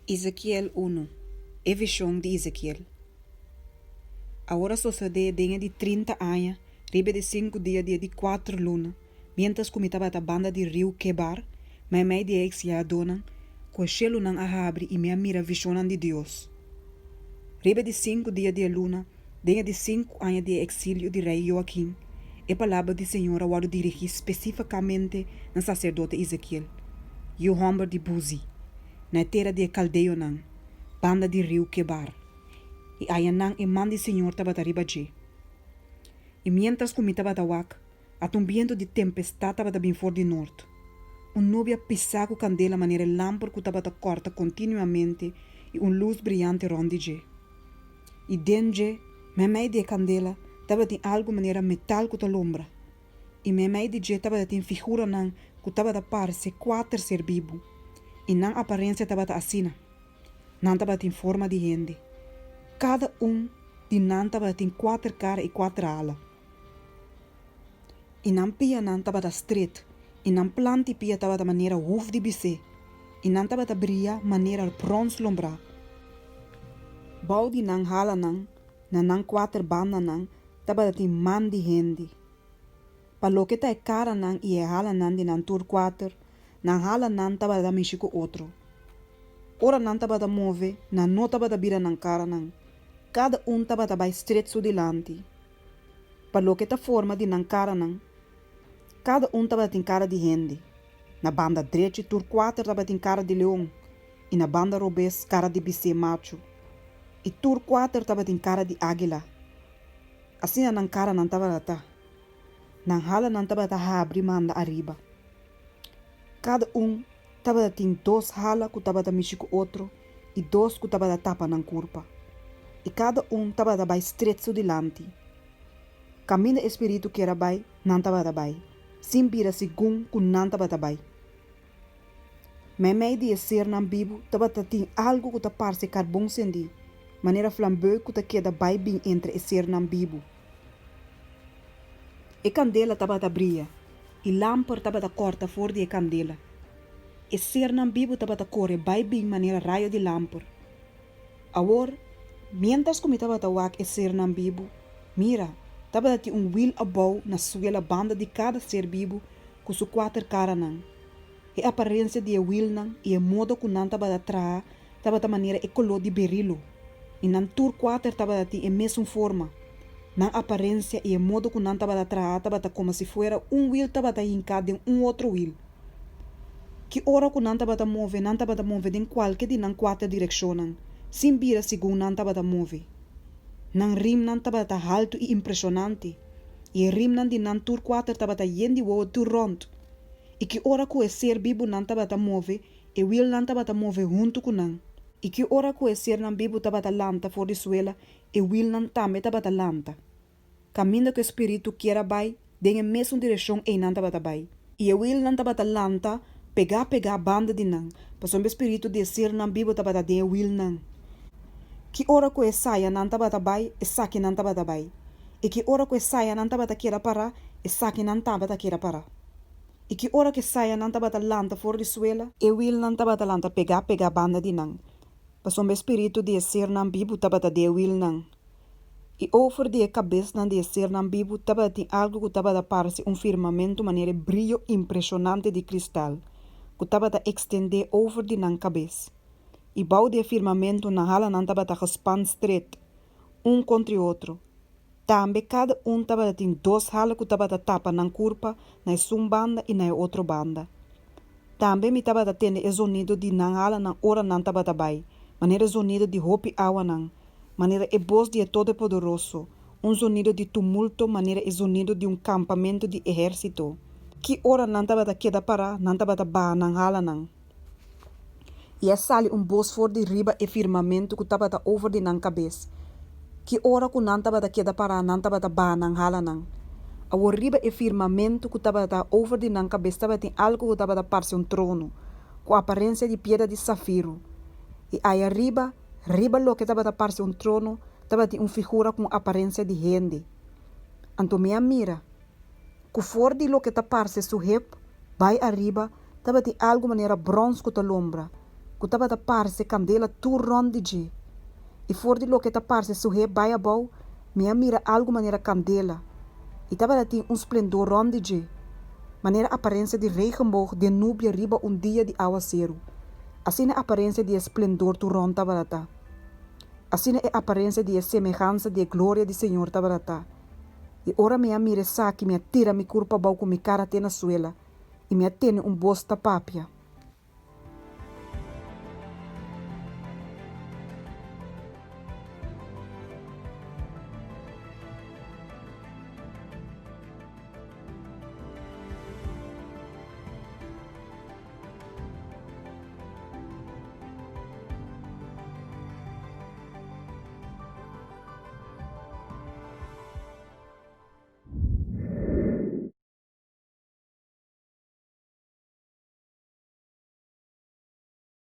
Ezequiel 1. A visão de Ezequiel. Agora sucede dentro de 30 anos, ribe de 5 dias de 4 lunas, mientras comitava a banda de rio Quebar, mas meio de ex ya donan, com o cielo não abre e minha mira visão de Deus. Ribe de 5 dias de luna, dentro de 5 anos de exílio de rei Joaquim, a palavra do Senhor agora dirigida especificamente no sacerdote Ezequiel, e o homem de Buzi, na terra de Caldeonan, banda de rio Quebar. E ayanang man de Senhor tabata ribaje. E mientras comitava tawak, at viento de tempestade tabata bem for de norte. Nubia pisava candela maneira lâmpada que tabata corta continuamente e luz brilhante rondije. E dentro, meio de candela, tabata algo maneira metal que lombra. E meio de je tabata figura nan que tabata parse 4 ser vivo. E nan aparência tabata assina. Nan tabata em forma de gente. Cada de nan tabata 4 caras e 4 alas. E nan pia nan tabata estreito. E nan planta pia tabata maneira hoofd de bise. E nan tabata brilha maneira bronze lombra. Bau de nan hala nan 4 banda nan tabata man de gente. Paloketa cara nan e hala nan de nan tur 4. Nan hala nan tabata mexiko outro. Ora nan tabata move, nan no tabata bira nan cara nan. Cada tabata vai estreito su delante. Paloketa forma de nan cara nan. Cada tabata tem cara de gente. Na banda direita, tur 4 tabata tem cara de leão. E na banda robês, cara de bicê macho. E tur 4 tabata tem cara de águila. Assim nan cara nan tabata. Nan hala nan tabata abre manda arriba. Cada tabata tem 2 hala que tabata mexe com outro e 2 que tabata tapa nan curpa. E cada tabata vai estreito delante. Caminho espírito que era bai, nan tabata bai. Sim bira segun que nan tabata bai. Meio de ser nan bibo, tabata tem algo que parse carbon sendi. Maneira flambeu que queda bai bem entre e ser nan bibo. E candela tabata brilha. E lâmpada tabata corta fora de candela. E ser nan bibo tabata corre bai bem maneira raio de lâmpada. Agora, mientras como tabata wak e ser nan bibo, mira, tabata wheel abau na suela banda de cada ser vivo com su 4 cara nan. E a aparência de wheel nan e o modo que nan tabata traa tabata maneira e color de berilo. E nan tur 4 tabata e mesma forma. Na aparência e o modo que nan tabata traa tabata como se fuera wheel tabata hincado em outro wheel. Que hora que nan tabata move em qualquer de nan 4 direções. Sem bira segundo nan tabata move. Nan rim nan tabata alto e impressionante. E rim nan de nan tur 4 tabata yendi wo tur rond. E que hora que o ser bibo nan tabata move, e wheel nan tabata move junto com nan. E que hora que o ser nan bibo tabata lanta for de suela, e wheel nan também tabata lanta. Caminho que o espírito quiera bai, den a mesma direção e nan tabata bai. E o wheel nan tabata lanta, pegar banda de nan, passou o espírito de ser nan bibo tabata de wheel nan. Que hora que saia nan tabata bai, e saque nan tabata bai. E que hora que saia nan tabata queira parar, e saque nan tabata queira parar. E que hora que saia nan tabata lanta fora de suela, e wheel nan tabata lanta pegar banda de nan. Passou o espírito de ser nan bibo tabata de wheel nan. E over de cabeça nan de ser nan bibo tabata tem algo que tabata parece firmamento maneira brilho impressionante de cristal, que tabata extender over de nan cabeça. E bau de firmamento na hala nan tabata gespan estreito, contra o outro. Também cada tabata tem 2 hala que tabata tapa nan curpa, na banda e na outra banda. Também me tabata tende o sonido de nan hala nan ora nan tabata bai, maneira sonido de hopi awa nan, maneira e voz de todo poderoso, sonido de tumulto, maneira e sonido de campamento de exército. Que ora nan tabata queda para, nan tabata ba nan hala nan. E sale voz for de riba e firmamento que tabata over de nan cabeça. Que ora que nan tabata queda para, nan tabata ba nan hala nan. A riba e firmamento que tabata over de nan cabeça tabata algo que tabata parece trono, com aparência de pedra de safiro. E aí arriba lo que tabata parece trono, tabata figura com aparência de gente. Anto me mira, que for de lo que ta parece su hip, vai arriba, tabata algo maneira bronze que ta lombra. Kutaba da parse candela tu rondi de. E for de lo que ta parse suhe baia bau, minha mira algo maneira candela. E tava da tem esplendor rondi de. Maneira aparência de regenboog de nubia riba dia de aguacero. Assim a aparência de esplendor tu ron tava da. Assim é a aparência de semelhança de glória do Senhor tava da. E ora minha mira saque, minha tira mi curpa bau com mi cara te na suela. E minha tene bosta papia.